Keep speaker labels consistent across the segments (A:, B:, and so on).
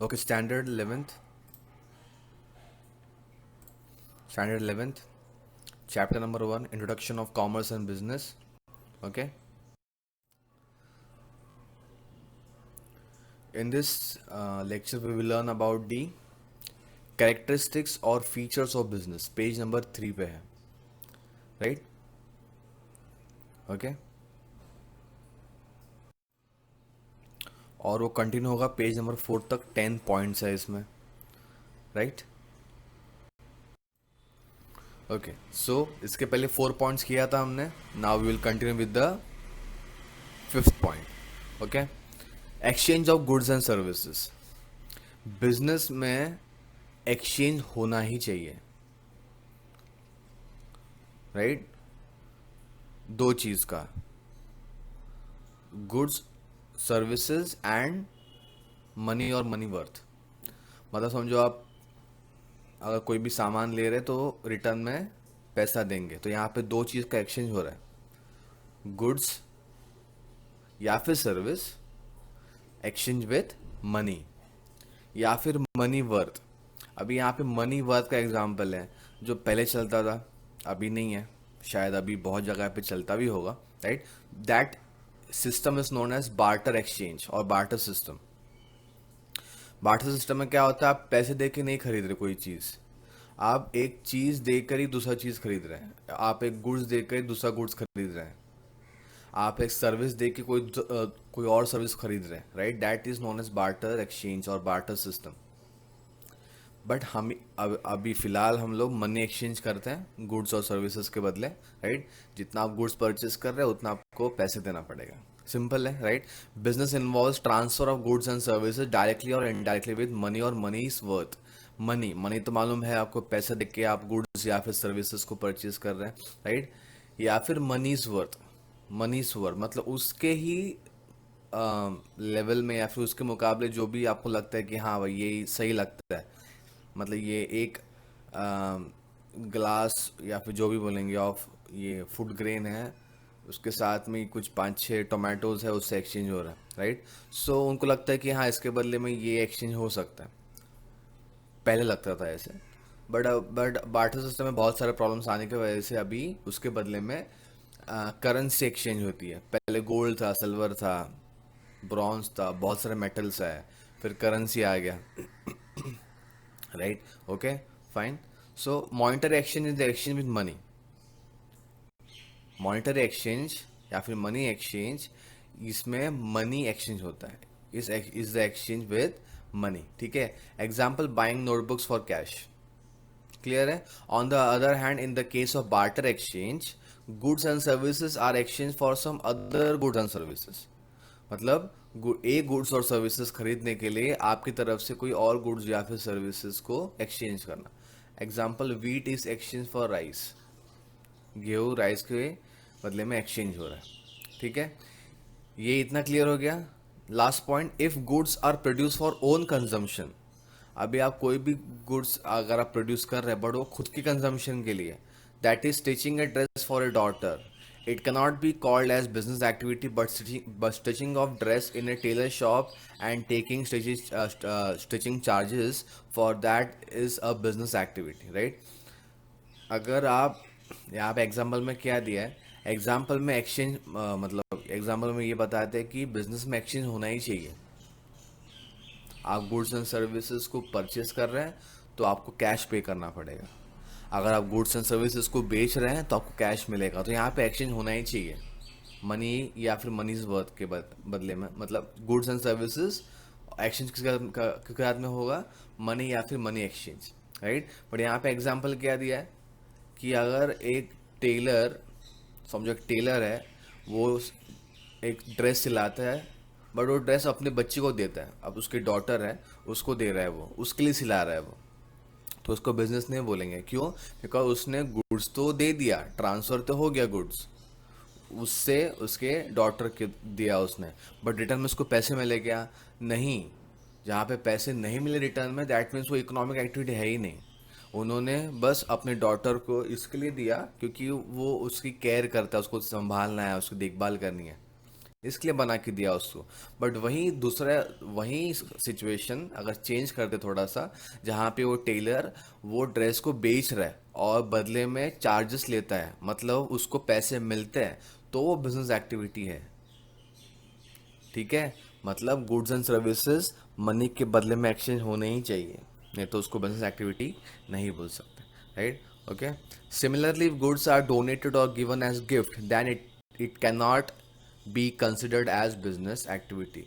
A: Okay, standard 11th, chapter number 1, introduction of commerce and business. Okay, in this lecture we will learn about the characteristics or features of business. Page number 3 पे है, right? Okay, और वो continue होगा page number 4 तक. 10 points है इसमें, right? Okay, सो इसके पहले 4 पॉइंट्स किया था हमने. Now we will continue with the 5th point. Okay, exchange of goods and services. Business में एक्सचेंज होना ही चाहिए, राइट? दो चीज का, गुड्स सर्विसेज एंड मनी और मनी वर्थ. मतलब समझो आप अगर कोई भी सामान ले रहे तो रिटर्न में पैसा देंगे, तो यहाँ पे दो चीज का एक्सचेंज हो रहा है, गुड्स या फिर सर्विस एक्सचेंज विथ मनी, या फिर मनी वर्थ. अभी यहाँ पे मनी वर्थ का एग्जांपल है जो पहले चलता था, अभी नहीं है, शायद अभी बहुत जगह पे चलता भी होगा, right? That system is known as barter exchange और बार्टर सिस्टम. बार्टर सिस्टम में क्या होता है, आप पैसे दे के नहीं खरीद रहे कोई चीज, आप एक चीज देकर ही दूसरा चीज खरीद रहे हैं. आप एक गुड्स देकर ही दूसरा गुड्स खरीद रहे हैं. आप एक सर्विस दे के कोई और सर्विस खरीद रहे हैं, right? That is known as barter exchange और बार्टर सिस्टम. बट हम अभी फिलहाल हम लोग मनी एक्सचेंज करते हैं गुड्स और सर्विसेज के बदले, राइट? जितना आप गुड्स परचेज कर रहे हैं उतना आपको पैसे देना पड़ेगा. सिंपल है, right? Business involves transfer of goods and services directly और इनडायरेक्टली विद मनी, और money is worth. Money money तो मालूम है आपको, पैसे दे के आप गुड्स या फिर सर्विसेज को परचेज कर रहे हैं, राइट? या फिर money is worth. Money is worth मतलब उसके ही लेवल में या फिर उसके मुकाबले जो भी आपको लगता है कि हाँ भाई ये सही लगता है, मतलब ये एक ग्लास या फिर जो भी बोलेंगे ऑफ ये फूड ग्रेन है, उसके साथ में कुछ 5-6 टोमेटोज है, उससे एक्सचेंज हो रहा है, राइट? सो उनको लगता है कि हाँ इसके बदले में ये एक्सचेंज हो सकता है. पहले लगता था ऐसे, बट बार्टर सिस्टम में बहुत सारे प्रॉब्लम्स आने की वजह से अभी उसके बदले में करेंसी एक्सचेंज होती है. पहले गोल्ड था, सिल्वर था, ब्रॉन्ज था, बहुत सारे मेटल्स है, फिर करेंसी आ गया, right? Okay, fine. So monetary exchange is the exchange with money. Monetary exchange या फिर मनी एक्सचेंज, इसमें मनी एक्सचेंज होता है. Is the exchange with money, ठीक है? Example, buying notebooks for cash. Clear है? On the other hand, in the case of barter exchange, goods and services are exchange for some other goods and services. मतलब एक goods और services खरीदने के लिए आपकी तरफ से कोई और गुड्स या फिर सर्विसेज को एक्सचेंज करना. Example, wheat is exchange for rice. गेहूँ राइस के बदले में एक्सचेंज हो रहा है, ठीक है? ये इतना क्लियर हो गया. Last point, if goods are produce for own consumption. अभी आप कोई भी गुड्स अगर आप प्रोड्यूस कर रहे हैं बट वो खुद की कंजम्पशन के लिए, that is stitching a dress for a daughter, it cannot be called as business activity, but stitching of dress in a tailor shop and taking stitching charges for that is a business activity, right? अगर आप यहाँ पे example में क्या दिया है, example में exchange मतलब एग्जाम्पल में ये बताते हैं कि बिजनेस में एक्सचेंज होना ही चाहिए. आप गुड्स एंड सर्विसेज को परचेस कर रहे हैं तो आपको कैश पे करना पड़ेगा. अगर आप गुड्स एंड सर्विसेज को बेच रहे हैं तो आपको कैश मिलेगा. तो यहाँ पे एक्सचेंज होना ही चाहिए, मनी या फिर मनीज वर्थ के बदले में. मतलब गुड्स एंड सर्विसेज एक्सचेंज किसके हाथ में होगा, मनी या फिर मनी एक्सचेंज, राइट? बट यहाँ पे एग्जाम्पल क्या दिया है कि अगर एक टेलर, समझो एक टेलर है, वो एक ड्रेस सिलाता है, बट वो ड्रेस अपने बच्चे को देता है. अब उसकी डॉटर है, उसको दे रहा है, वो उसके लिए सिला रहा है वो, तो उसको बिजनेस नहीं बोलेंगे. क्यों? बिकॉज उसने गुड्स तो दे दिया, ट्रांसफर तो हो गया गुड्स, उससे उसके डॉटर के दिया उसने, बट रिटर्न में उसको पैसे मिले क्या? नहीं. जहाँ पे पैसे नहीं मिले रिटर्न में, दैट मीन्स वो इकोनॉमिक एक्टिविटी है ही नहीं. उन्होंने बस अपने डॉटर को इसके लिए दिया क्योंकि वो उसकी केयर करता है, उसको संभालना है, उसकी देखभाल करनी है, इसके लिए बना के दिया उसको। बट वही सिचुएशन अगर चेंज कर दे थोड़ा सा, जहाँ पे वो टेलर वो ड्रेस को बेच रहा है और बदले में चार्जेस लेता है, मतलब उसको पैसे मिलते हैं, तो वो बिजनेस एक्टिविटी है। ठीक है, मतलब गुड्स एंड सर्विसेज मनी के बदले में एक्सचेंज होने ही चाहिए, नहीं तो उसको बिजनेस एक्टिविटी नहीं बोल सकते। Right, okay. Similarly if goods are donated और given as gift then it can not be considered as business activity.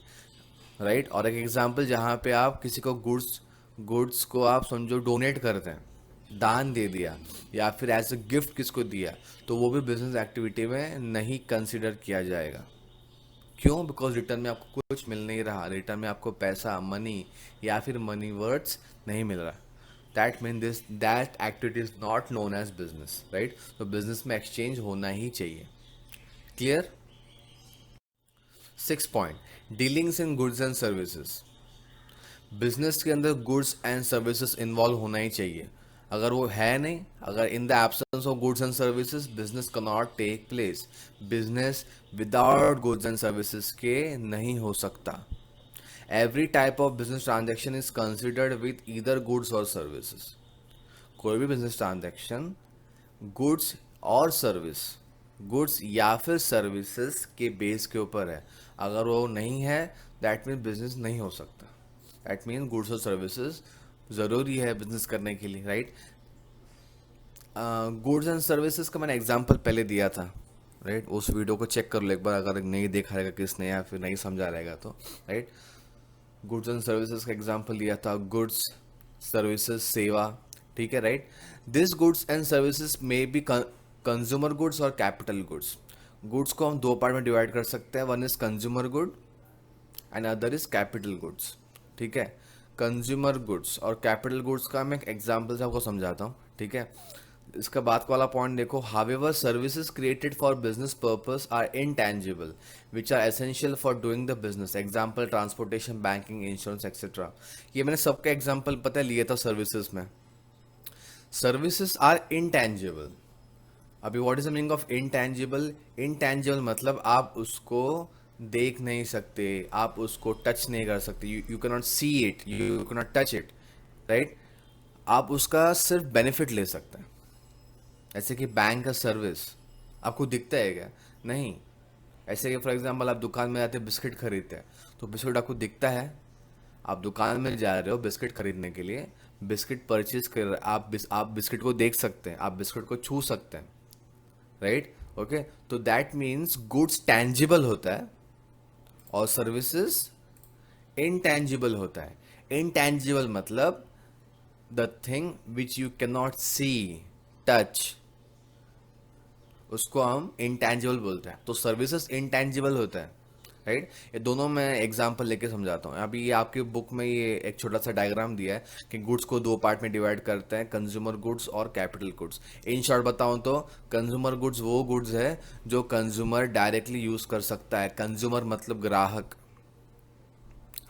A: Right, और एक एग्जांपल जहाँ पे आप किसी को गुड्स को आप समझो डोनेट करते हैं, दान दे दिया, या फिर एज अ गिफ्ट किसको दिया, तो वो भी बिजनेस एक्टिविटी में नहीं कंसिडर किया जाएगा। क्यों? बिकॉज रिटर्न में आपको कुछ मिल नहीं रहा, रिटर्न में आपको पैसा, मनी या फिर मनी वर्ड्स नहीं मिल रहा। That mean this that activity is not known as business. Right, तो बिजनेस में एक्सचेंज होना ही चाहिए। Clear? 6 point, dealings in goods and services. Business के अंदर गुड्स एंड सर्विसेज इन्वॉल्व होना ही चाहिए। अगर वो है नहीं, अगर in the absence of goods and services business can not take place. Business without goods and services के नहीं हो सकता। Every type of business transaction is considered with either goods और सर्विसेज। कोई भी बिजनेस ट्रांजेक्शन गुड्स और service, goods या फिर सर्विसेज के बेस के ऊपर है। अगर वो नहीं है, दैट मीन बिजनेस नहीं हो सकता। दैट मीन गुड्स और सर्विसेज ज़रूरी है बिजनेस करने के लिए। राइट, गुड्स एंड सर्विसेज का मैंने एग्जांपल पहले दिया था। राइट, उस वीडियो को चेक कर लो एक बार, अगर नहीं देखा रहेगा किसने या फिर नहीं समझा रहेगा तो। राइट, गुड्स एंड सर्विसेज का एग्जांपल दिया था, गुड्स, सर्विसेज, सेवा। ठीक है, right. This goods and services may be consumer goods और कैपिटल गुड्स। गुड्स को हम दो पार्ट में डिवाइड कर सकते हैं, one is consumer good and other is capital goods. ठीक है, कंज्यूमर गुड्स और कैपिटल गुड्स का मैं एक एग्जांपल से आपको समझाता हूँ। ठीक है, इसका बात वाला पॉइंट देखो, however services created for business purpose are intangible which are essential for doing the business. Example transportation, banking, insurance etcetera. ये मैंने सबका एग्जांपल पता है लिए था सर्विसेज में। Services are intangible. अभी what is the meaning of intangible? Intangible मतलब आप उसको देख नहीं सकते, आप उसको टच नहीं कर सकते, you can not see it, you can not touch it. Right, आप उसका सिर्फ बेनिफिट ले सकते हैं। ऐसे कि बैंक का सर्विस आपको दिखता है क्या? नहीं। ऐसे कि फॉर एग्जांपल आप दुकान में जाते बिस्किट खरीदते हैं, तो बिस्किट आपको दिखता है, आप दुकान में जा रहे हो बिस्किट खरीदने के लिए, बिस्किट परचेज कर, आप बिस्किट को देख सकते हैं, आप बिस्किट को छू सकते हैं। Right, okay. तो दैट मीन्स गुड्स टैंजिबल होता है और सर्विसेज इनटैंजिबल होता है। इनटैंजिबल मतलब the thing which you can not see, touch, उसको हम इंटैंजिबल बोलते हैं। तो सर्विसेज इंटैंजिबल होता है। राइट, ये दोनों मैं एग्जांपल लेके समझाता हूँ। अभी ये आपकी बुक में ये एक छोटा सा डायग्राम दिया है कि गुड्स को दो पार्ट में डिवाइड करते हैं, कंज्यूमर गुड्स और कैपिटल गुड्स। इन शॉर्ट बताऊँ तो कंज्यूमर गुड्स वो गुड्स है जो कंज्यूमर डायरेक्टली यूज कर सकता है। कंज्यूमर मतलब ग्राहक,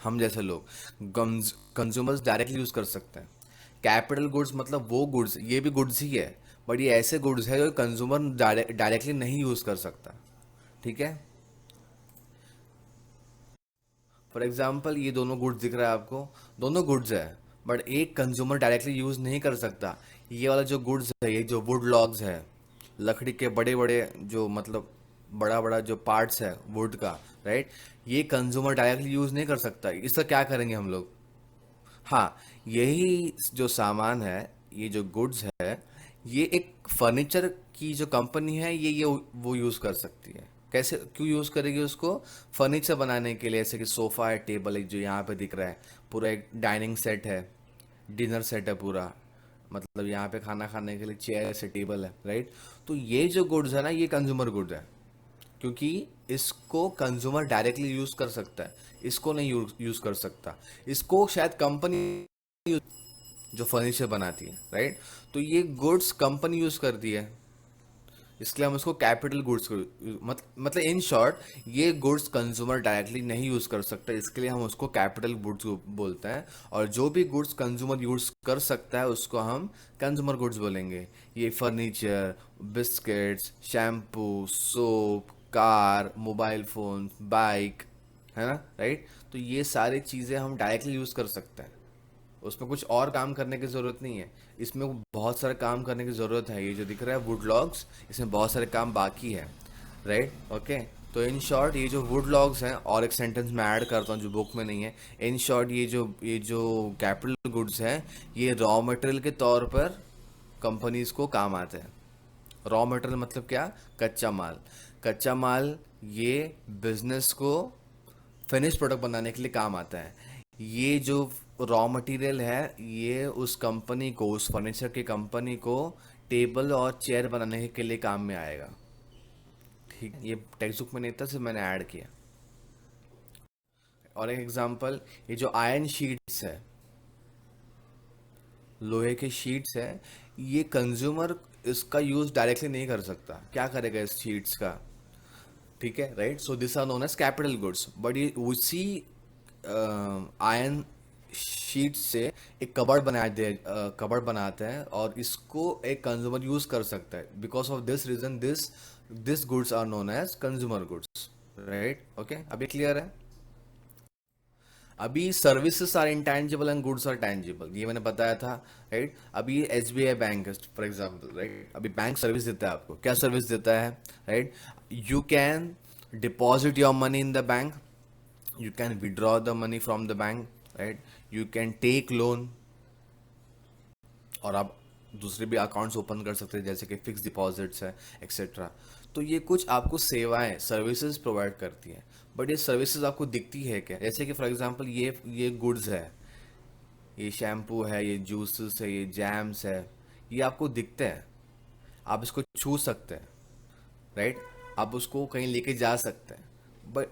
A: हम जैसे लोग कंज्यूमर्स डायरेक्टली यूज कर सकते हैं। कैपिटल गुड्स मतलब वो गुड्स, ये भी गुड्स ही है, बट ये ऐसे गुड्स है जो कंज्यूमर डायरेक्टली नहीं यूज कर सकता। ठीक है, फॉर एग्जाम्पल ये दोनों गुड्स दिख रहा है आपको, दोनों गुड्स है, बट एक कंज्यूमर डायरेक्टली यूज नहीं कर सकता। ये वाला जो गुड्स है, ये जो वुड लॉग्स है, लकड़ी के बड़े बड़े जो मतलब बड़ा बड़ा जो पार्ट्स है वुड का, राइट, ये कंज्यूमर डायरेक्टली यूज नहीं कर सकता। इसका क्या करेंगे हम लोग? हाँ, यही जो सामान है, ये जो गुड्स है, ये एक फर्नीचर की जो कंपनी है, ये वो यूज़ कर सकती है। कैसे, क्यों यूज़ करेगी उसको? फर्नीचर बनाने के लिए, जैसे कि सोफ़ा है, टेबल है, जो यहाँ पे दिख रहा है, पूरा एक डाइनिंग सेट है, डिनर सेट है पूरा, मतलब यहाँ पे खाना खाने के लिए चेयर से टेबल है। राइट, तो ये जो गुड्स है ना, ये कंज्यूमर गुड्स है, क्योंकि इसको कंज्यूमर डायरेक्टली यूज कर सकता है, इसको नहीं यूज कर सकता। इसको शायद कंपनी जो फर्नीचर बनाती है, राइट, तो ये गुड्स कंपनी यूज करती है, इसलिए हम उसको कैपिटल गुड्स मतलब इन शॉर्ट ये गुड्स कंज्यूमर डायरेक्टली नहीं यूज कर सकता, इसके लिए हम उसको कैपिटल गुड्स बोलते हैं। और जो भी गुड्स कंज्यूमर यूज कर सकता है उसको हम कंज्यूमर गुड्स बोलेंगे। ये furniture, biscuits, shampoo, soap, car, mobile phone, bike, है ना, राइट। तो ये सारी चीज़ें हम डायरेक्टली यूज़ कर सकते हैं, उसमें कुछ और काम करने की ज़रूरत नहीं है। इसमें बहुत सारे काम करने की ज़रूरत है। ये जो दिख रहा है वुड लॉग्स, इसमें बहुत सारे काम बाकी है, राइट, ओके। तो इन शॉर्ट ये जो वुड लॉग्स हैं, और एक सेंटेंस मैं ऐड करता हूँ जो बुक में नहीं है। इन शॉर्ट ये जो कैपिटल गुड्स हैं, ये रॉ मटेरियल के तौर पर कंपनीज को काम आते हैं। रॉ मटेरियल मतलब क्या? कच्चा माल। कच्चा माल ये बिजनेस को फिनिश प्रोडक्ट बनाने के लिए काम आता है। ये जो रॉ मटेरियल है, ये उस कंपनी को, उस फर्नीचर की कंपनी को टेबल और चेयर बनाने के लिए काम में आएगा। ठीक, ये टेक्स्ट बुक में नहीं था, सिर्फ मैंने ऐड किया। और एक एग्जांपल, ये जो आयरन शीट्स है, लोहे के शीट्स है, ये कंज्यूमर इसका यूज डायरेक्टली नहीं कर सकता। क्या करेगा इस शीट्स का? ठीक है, right. So this are known as capital goods, but ये उसी आयरन शीट से एक कबर्ड बनाते हैं, और इसको एक कंज्यूमर यूज कर सकता है। Because of this reason this goods are known as consumer goods, right, okay. अभी क्लियर है? अभी services are intangible and goods are tangible, ये मैंने बताया था, राइट। अभी SBI bank for example, right, अभी बैंक सर्विस देता है आपको। क्या सर्विस देता है, right? You can deposit your money in the bank, you can withdraw the money from the bank, right? You can take loan, और आप दूसरे भी अकाउंट्स ओपन कर सकते हैं, जैसे कि फिक्स डिपॉजिट्स है, एक्सेट्रा। तो ये कुछ आपको सेवाएं, सर्विसेज प्रोवाइड करती हैं। बट ये सर्विसेज आपको दिखती है क्या? जैसे कि फॉर एग्जांपल ये गुड्स है, ये शैम्पू है, ये जूसेस है, ये जैम्स है, ये आपको दिखते हैं, आप इसको छू सकते हैं, राइट, आप उसको कहीं लेके जा सकते हैं।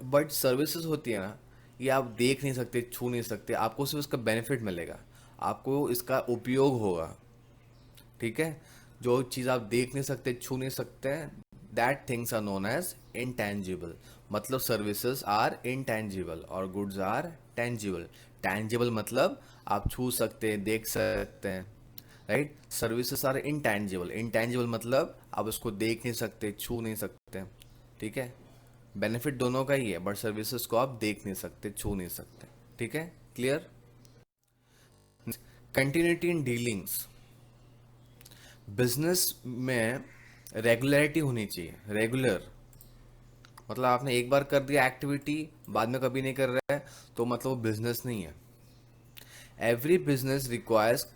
A: बट सर्विसेज होती है ना, ये आप देख नहीं सकते, छू नहीं सकते, आपको सिर्फ इसका बेनिफिट मिलेगा, आपको इसका उपयोग होगा, ठीक है। जो चीज़ आप देख नहीं सकते, छू नहीं सकते, that things are known as intangible. मतलब सर्विसेज आर इनटेंजिबल और गुड्स आर टेंजिबल। टेंजिबल मतलब आप छू सकते हैं, देख सकते हैं, right. Services are intangible, intangible मतलब आप उसको देख नहीं सकते, छू नहीं सकते, ठीक है। बेनिफिट दोनों का ही है, बट सर्विसेज को आप देख नहीं सकते, छू नहीं सकते, ठीक है, clear. Continuity in dealings, business में रेगुलरिटी होनी चाहिए। रेगुलर मतलब आपने एक बार कर दिया एक्टिविटी, बाद में कभी नहीं कर रहा है, तो मतलब वो बिजनेस नहीं है। एवरी बिजनेस रिक्वायर्स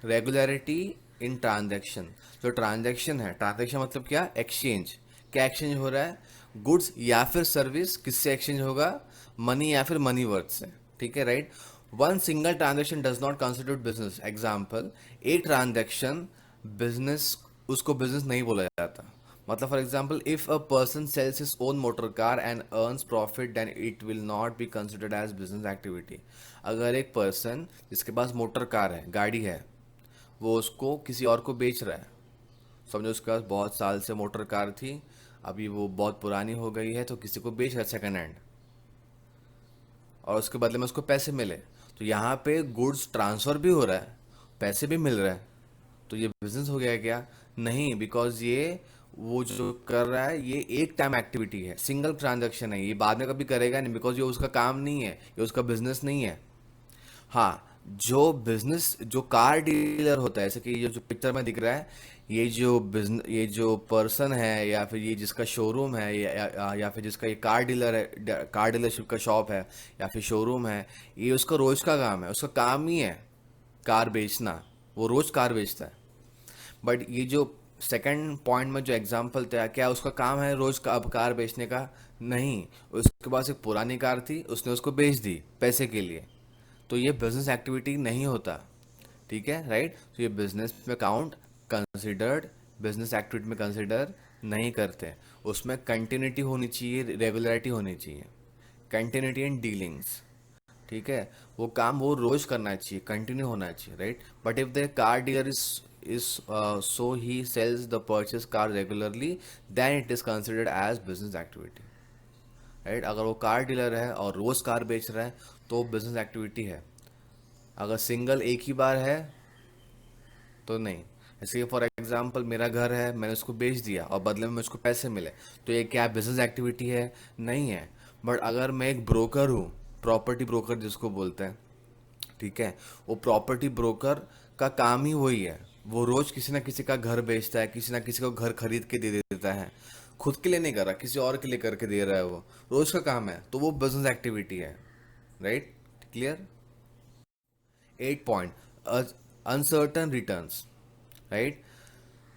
A: रेगुलरिटी इन ट्रांजैक्शन। जो ट्रांजैक्शन है, ट्रांजैक्शन मतलब क्या? एक्सचेंज। क्या एक्सचेंज हो रहा है? गुड्स या फिर सर्विस। किससे एक्सचेंज होगा? मनी या फिर मनी वर्थ से, ठीक है, right. One single transaction does not constitute business. Example, एक ट्रांजैक्शन बिजनेस, उसको बिजनेस नहीं बोला जाता। मतलब for example, if a person sells his own motor car and earns profit, then it will not be considered as business activity. अगर एक person जिसके पास motor car है, गाड़ी है, वो उसको किसी और को बेच रहा है, समझो उसके पास बहुत साल से मोटर कार थी, अभी वो बहुत पुरानी हो गई है, तो किसी को बेच रहा है सेकंड हैंड, और उसके बदले में उसको पैसे मिले। तो यहाँ पे गुड्स ट्रांसफर भी हो रहा है, पैसे भी मिल रहा है, तो ये बिजनेस हो गया क्या? नहीं, बिकॉज ये वो जो कर रहा है, ये एक टाइम एक्टिविटी है, सिंगल ट्रांजैक्शन है, ये बाद में कभी करेगा नहीं, बिकॉज ये उसका काम नहीं है, ये उसका बिजनेस नहीं है। हाँ, जो बिजनेस, जो कार डीलर होता है, जैसे कि ये जो पिक्चर में दिख रहा है, ये जो पर्सन है, या फिर ये जिसका शोरूम है, या फिर जिसका ये कार डीलर है, कार डीलरशिप का शॉप है या फिर शोरूम है, ये उसका रोज का काम है, उसका काम ही है कार बेचना, वो रोज कार बेचता है। बट ये जो सेकंड पॉइंट में जो एग्जांपल था, क्या उसका काम है रोज का अब कार बेचने का? नहीं, उसके पास एक पुरानी कार थी, उसने उसको बेच दी पैसे के लिए, तो ये बिजनेस एक्टिविटी नहीं होता, ठीक है, राइट। तो ये बिजनेस में काउंट कंसिडर्ड, बिजनेस एक्टिविटी में कंसिडर नहीं करते। उसमें कंटिन्यूटी होनी चाहिए, रेगुलरिटी होनी चाहिए, कंटिन्यूटी इन डीलिंग्स, ठीक है। वो काम वो रोज करना चाहिए, कंटिन्यू होना चाहिए, right. But if the car dealer is so he sells the purchase car regularly, then it is considered as business activity, right. अगर वो कार डीलर है और रोज कार बेच रहा है, तो बिजनेस एक्टिविटी है। अगर सिंगल एक ही बार है तो नहीं। जैसे कि फॉर एग्जांपल मेरा घर है, मैंने उसको बेच दिया और बदले में मुझको पैसे मिले, तो ये क्या बिजनेस एक्टिविटी है? नहीं है। बट अगर मैं एक ब्रोकर हूँ, प्रॉपर्टी ब्रोकर जिसको बोलते हैं, ठीक है, वो प्रॉपर्टी ब्रोकर का काम ही वही है। वो रोज किसी ना किसी का घर बेचता है, किसी ना किसी को घर खरीद के दे देता है। खुद के लिए नहीं कर रहा, किसी और के लिए करके दे रहा है, वो रोज का काम है, तो वो बिजनेस एक्टिविटी है। Right? Clear? 8 point, uncertain returns. Right?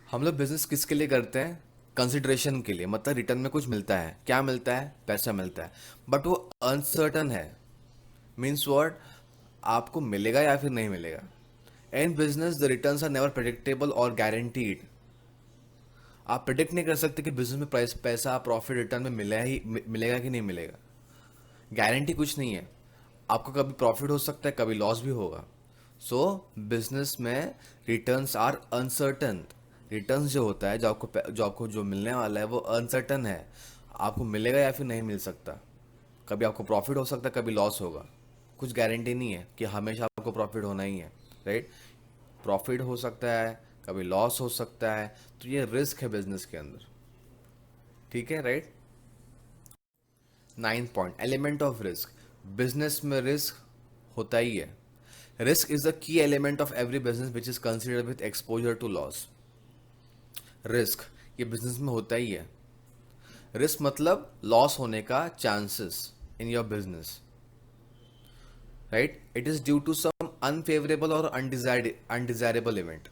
A: हम लोग बिजनेस किसके लिए करते हैं? कंसिडरेशन के लिए, मतलब रिटर्न में कुछ मिलता है। क्या मिलता है? पैसा मिलता है। बट वो अनसर्टन है। Means what? आपको मिलेगा या फिर नहीं मिलेगा। In business the returns are never predictable और गारंटीड। आप प्रिडिक्ट नहीं कर सकते कि बिजनेस में प्राइस, पैसा, प्रॉफिट, रिटर्न में मिलेगा कि नहीं मिलेगा। गारंटी कुछ नहीं है। आपको कभी प्रॉफिट हो सकता है, कभी लॉस भी होगा। सो बिजनेस में रिटर्न्स आर अनसर्टन। रिटर्न्स जो होता है, जो आपको जो मिलने वाला है, वो अनसर्टन है। आपको मिलेगा या फिर नहीं मिल सकता। कभी आपको प्रॉफिट हो सकता है, कभी लॉस होगा। कुछ गारंटी नहीं है कि हमेशा आपको प्रॉफिट होना ही है। राइट? प्रॉफिट हो सकता है, कभी लॉस हो सकता है। तो ये रिस्क है बिजनेस के अंदर। ठीक है? Right? 9 point, element of risk. Business में रिस्क होता ही है। Risk is the key element of every business which is considered with exposure to loss. Risk ये बिजनेस में होता ही है। रिस्क मतलब लॉस होने का chances in your business. Right? It is due to some unfavourable और अनडिजायरेबल इवेंट।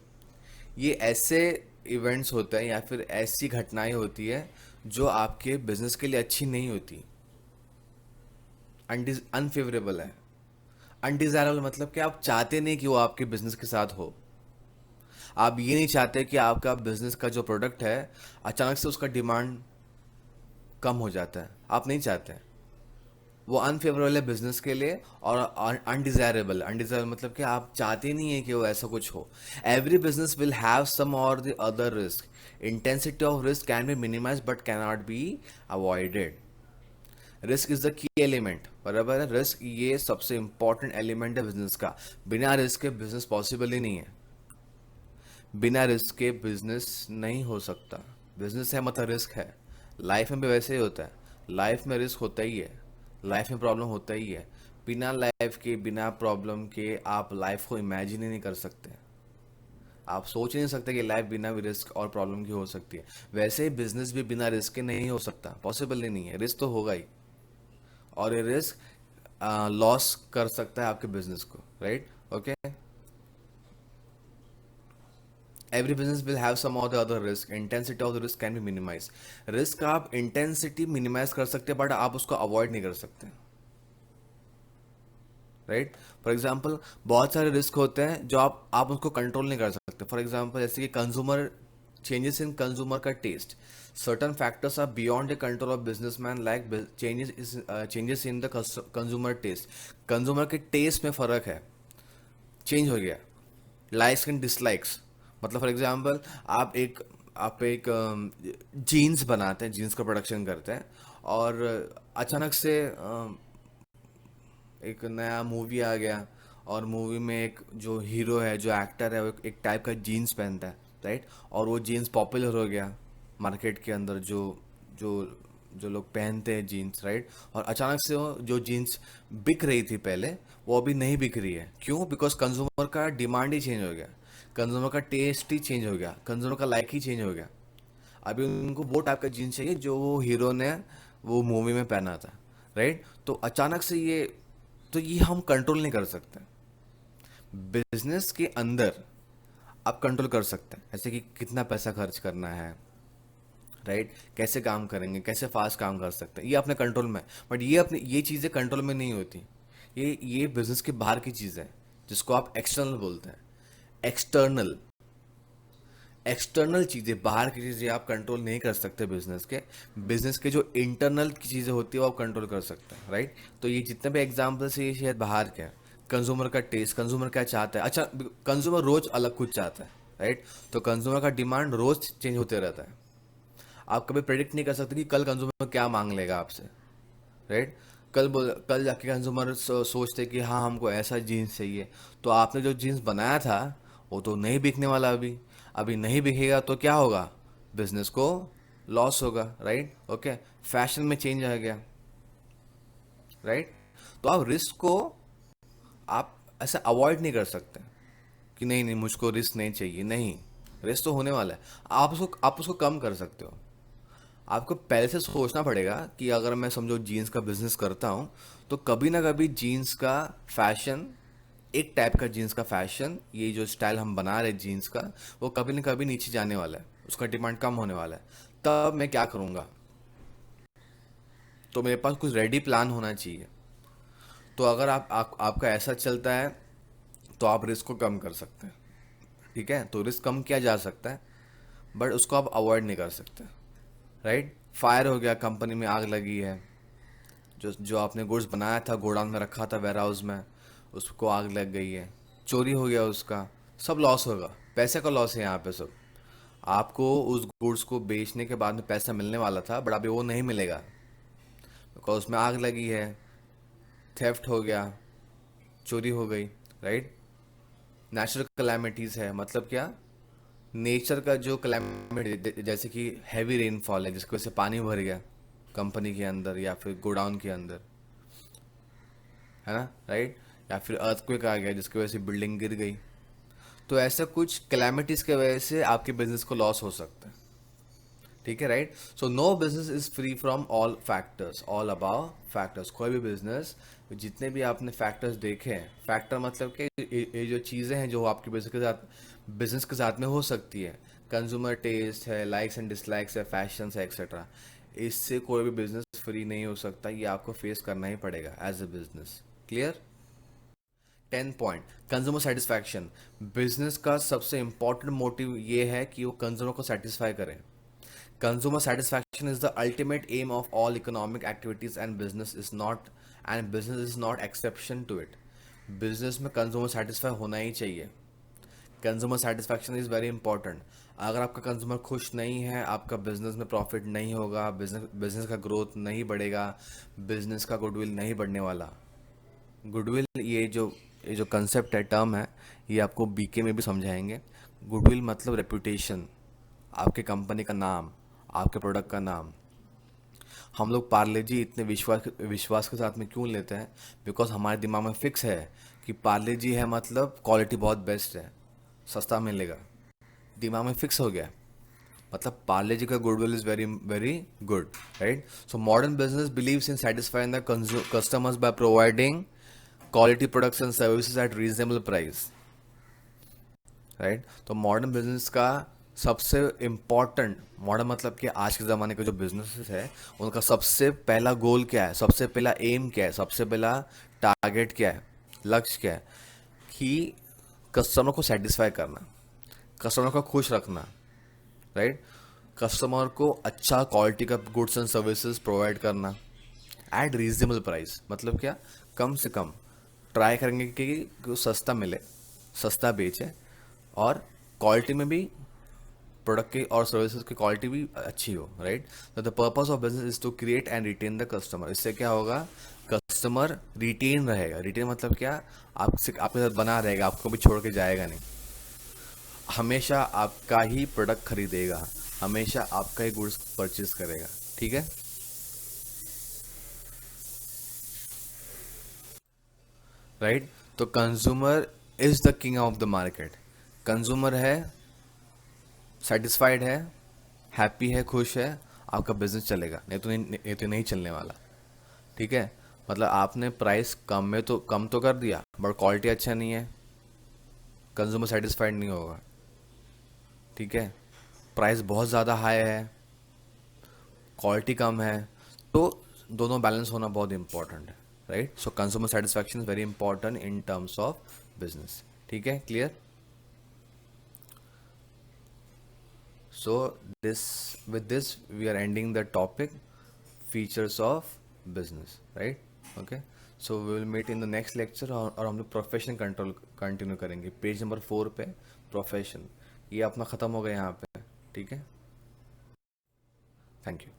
A: ये ऐसे इवेंट्स होते हैं या फिर ऐसी घटनाएं होती है जो आपके बिजनेस के लिए अच्छी नहीं होती। अनफेवरेबल है। अनडिजायरेबल मतलब कि आप चाहते नहीं कि वो आपके बिजनेस के साथ हो। आप ये नहीं चाहते कि आपका बिजनेस का जो प्रोडक्ट है, अचानक से उसका डिमांड कम हो जाता है। आप नहीं चाहते। वो अनफेवरेबल है बिजनेस के लिए। और अनडिजायरेबल, अनडिजायरेबल मतलब कि आप चाहते नहीं है कि वो ऐसा कुछ हो। Every business will have some or the other risk. Intensity of risk can be minimise but can not be avoided. Risk is the key element, बराबर है। रिस्क ये सबसे इंपॉर्टेंट एलिमेंट है बिजनेस का। बिना रिस्क के बिजनेस पॉसिबल ही नहीं है। बिना रिस्क के बिजनेस नहीं हो सकता। बिजनेस है मतलब रिस्क है। लाइफ में भी वैसे ही होता है। लाइफ में रिस्क होता ही है। लाइफ में प्रॉब्लम होता ही है। बिना लाइफ के, बिना प्रॉब्लम के आप लाइफ को इमेजिन ही नहीं कर सकते। आप सोच ही नहीं सकते कि लाइफ बिना भी रिस्क और प्रॉब्लम की हो सकती है। वैसे ही बिजनेस भी बिना रिस्क के नहीं हो सकता, पॉसिबल ही नहीं है। रिस्क तो होगा ही। और ये रिस्क लॉस कर सकता है आपके बिजनेस को। Right? Okay? Every business will have some of the other risk. Intensity of the risk can be minimise. Risk का आप इंटेंसिटी मिनिमाइज कर सकते हैं, बट आप उसको अवॉइड नहीं कर सकते। राइट? फॉर एग्जाम्पल, बहुत सारे रिस्क होते हैं जो आप उसको कंट्रोल नहीं कर सकते। फॉर एग्जाम्पल, जैसे कि कंज्यूमर चेंजेस इन कंज्यूमर का taste. Certain factors are beyond the control of businessman, like changes in the consumer taste. Consumer के टेस्ट में फर्क है, चेंज हो गया। लाइक्स एंड डिसलाइक्स, मतलब फॉर एग्जांपल, आप एक जीन्स बनाते हैं, जीन्स का प्रोडक्शन करते हैं, और अचानक से एक नया मूवी आ गया, और मूवी में एक जो हीरो है, जो एक्टर है, वो एक टाइप का जीन्स पहनता है। राइट? और वो जीन्स पॉपुलर हो गया मार्केट के अंदर, जो जो जो लोग पहनते हैं जीन्स। राइट? और अचानक से वो जो जीन्स बिक रही थी पहले, वो अभी नहीं बिक रही है। क्यों? बिकॉज कंज्यूमर का डिमांड ही चेंज हो गया। कंज्यूमर का टेस्ट ही चेंज हो गया। कंज्यूमर का लाइक ही चेंज हो गया। अभी उनको वो टाइप का जीन्स चाहिए जो वो हीरो ने वो मूवी में पहना था। राइट? तो अचानक से ये हम कंट्रोल नहीं कर सकते। बिजनेस के अंदर आप कंट्रोल कर सकते हैं, जैसे कि कितना पैसा खर्च करना है। राइट? कैसे काम करेंगे, कैसे फास्ट काम कर सकते हैं, ये अपने कंट्रोल में है। बट ये चीज़ें कंट्रोल में नहीं होती। ये बिजनेस के बाहर की चीज़ है, जिसको आप एक्सटर्नल बोलते हैं। एक्सटर्नल एक्सटर्नल चीज़ें, बाहर की चीज़ें आप कंट्रोल नहीं कर सकते बिजनेस के जो इंटरनल की चीज़ें होती है वो आप कंट्रोल कर सकते हैं। राइट? तो ये जितने भी एग्जाम्पल्स है, ये शायद बाहर के हैं। कंज्यूमर का टेस्ट, कंज्यूमर क्या चाहता है। अच्छा, कंज्यूमर रोज अलग कुछ चाहता है। राइट? तो कंज्यूमर का डिमांड रोज चेंज होते रहता है। आप कभी प्रेडिक्ट नहीं कर सकते कि कल कंज्यूमर क्या मांग लेगा आपसे। राइट? कल जाके कंज्यूमर सोचते कि हाँ, हमको ऐसा जीन्स चाहिए, तो आपने जो जीन्स बनाया था वो तो नहीं बिकने वाला अभी। अभी नहीं बिकेगा तो क्या होगा, बिजनेस को लॉस होगा, राइट? ओके, फैशन में चेंज आ गया, राइट? तो आप रिस्क को आप ऐसे अवॉइड नहीं कर सकते कि नहीं नहीं मुझको रिस्क नहीं चाहिए, नहीं, रिस्क तो होने वाला है। आप उसको कम कर सकते हो। आपको पहले से सोचना पड़ेगा कि अगर मैं समझो जीन्स का बिजनेस करता हूँ तो कभी ना कभी जीन्स का फैशन, एक टाइप का जीन्स का फैशन, ये जो स्टाइल हम बना रहे जीन्स का, वो कभी ना कभी नीचे जाने वाला है, उसका डिमांड कम होने वाला है। तब मैं क्या करूँगा? तो मेरे पास कुछ रेडी प्लान होना चाहिए। तो अगर आपका ऐसा चलता है तो आप रिस्क को कम कर सकते हैं, ठीक है? तो रिस्क कम किया जा सकता है, बट उसको आप अवॉइड नहीं कर सकते, राइट? फायर हो गया, कंपनी में आग लगी है, जो जो आपने गुड्स बनाया था, गोडाउन में रखा था, वेयर हाउस में, उसको आग लग गई है, चोरी हो गया उसका, सब लॉस होगा, पैसे का लॉस है यहाँ पे सब। आपको उस गुड्स को बेचने के बाद में पैसा मिलने वाला था, बट अभी वो नहीं मिलेगा, बिकॉज उसमें आग लगी है, थेफ्ट हो गया, चोरी हो गई, राइट? नेचुरल कैलामिटीज़ है, मतलब क्या, नेचर का जो कैलामिटी, जैसे कि हैवी रेनफॉल है जिसकी वजह से पानी भर गया कंपनी के अंदर या फिर गोडाउन के अंदर, है ना, राइट? या फिर अर्थक्वेक आ गया जिसकी वजह से बिल्डिंग गिर गई। तो ऐसा कुछ कैलामिटीज की वजह से आपके बिजनेस को लॉस हो सकता है, ठीक है, right? So no business is free from all factors, all about factors. कोई भी बिजनेस, जितने भी आपने फैक्टर्स देखे हैं, फैक्टर मतलब कि ये जो चीज़ें हैं जो आपके बिजनेस के साथ में हो सकती है, कंज्यूमर टेस्ट है, लाइक्स एंड डिसलाइक्स है, फैशन है, एक्सेट्रा, इससे कोई भी बिजनेस फ्री नहीं हो सकता। ये आपको फेस करना ही पड़ेगा as a business. Clear? 10 point, consumer satisfaction. Business का सबसे इंपॉर्टेंट मोटिव ये है कि वो कंज्यूमर को सेटिस्फाई करे। Consumer satisfaction is the ultimate aim of all economic activities and business is not exception to it. Business में consumer satisfy होना ही चाहिए। Consumer satisfaction is very important. अगर आपका कंज्यूमर खुश नहीं है, आपका बिजनेस में प्रॉफिट नहीं होगा, बिजनेस का ग्रोथ नहीं बढ़ेगा, बिजनेस का गुडविल नहीं बढ़ने वाला। गुडविल, ये जो कंसेप्ट है, टर्म है, ये आपको बीके में भी समझाएंगे। गुडविल मतलब रेपुटेशन, आपके कंपनी का नाम, आपके प्रोडक्ट का नाम। हम लोग पार्ले जी इतने विश्वास विश्वास के साथ में क्यों लेते हैं? बिकॉज हमारे दिमाग में फिक्स है कि पार्ले जी है मतलब क्वालिटी बहुत बेस्ट है, सस्ता मिलेगा, दिमाग में फिक्स हो गया, मतलब पार्ले जी का goodwill is very very good, right? So modern business believes in satisfying the customers by providing quality products and services at reasonable price, right? तो मॉडर्न बिजनेस का सबसे इम्पॉर्टेंट, मॉडर्न मतलब कि आज के ज़माने के जो बिजनेसेस है उनका सबसे पहला गोल क्या है, सबसे पहला एम क्या है, सबसे पहला टारगेट क्या है, लक्ष्य क्या है? कि कस्टमर को सेटिस्फाई करना, कस्टमर को खुश रखना, राइट? कस्टमर को अच्छा क्वालिटी का गुड्स एंड सर्विसेज प्रोवाइड करना एट रीजनेबल प्राइस। मतलब क्या, कम से कम ट्राई करेंगे कि वो सस्ता मिले, सस्ता बेचे, और क्वालिटी में भी, प्रोडक्ट की और सर्विसेज की क्वालिटी भी अच्छी हो, राइट? तो the purpose of business is to create and retain the customer. इससे क्या होगा, कस्टमर रिटेन रहेगा। रिटेन मतलब क्या, आपसे आपके साथ बना रहेगा, आपको भी छोड़ के जाएगा नहीं, हमेशा आपका ही प्रोडक्ट खरीदेगा, हमेशा आपका ही गुड्स परचेज करेगा, ठीक है, राइट? तो consumer is the king of the market. Consumer है, सेटिस्फाइड है, हैप्पी है, खुश है, आपका बिजनेस चलेगा, नहीं चलने वाला, ठीक है? मतलब आपने प्राइस कम तो कर दिया, बट क्वालिटी अच्छा नहीं है, कंज्यूमर सेटिस्फाइड नहीं होगा, ठीक है? प्राइस बहुत ज़्यादा हाई है, क्वालिटी कम है, तो दोनों बैलेंस होना बहुत इंपॉर्टेंट है, right? So consumer satisfaction is very important in terms of business, ठीक है, clear? So with this we are ending the topic, features of business, right? Okay, so we will meet in the next lecture, और हम लोग profession control continue करेंगे, page number 4 पे profession. ये अपना ख़त्म हो गया यहाँ पे, ठीक है? Thank you.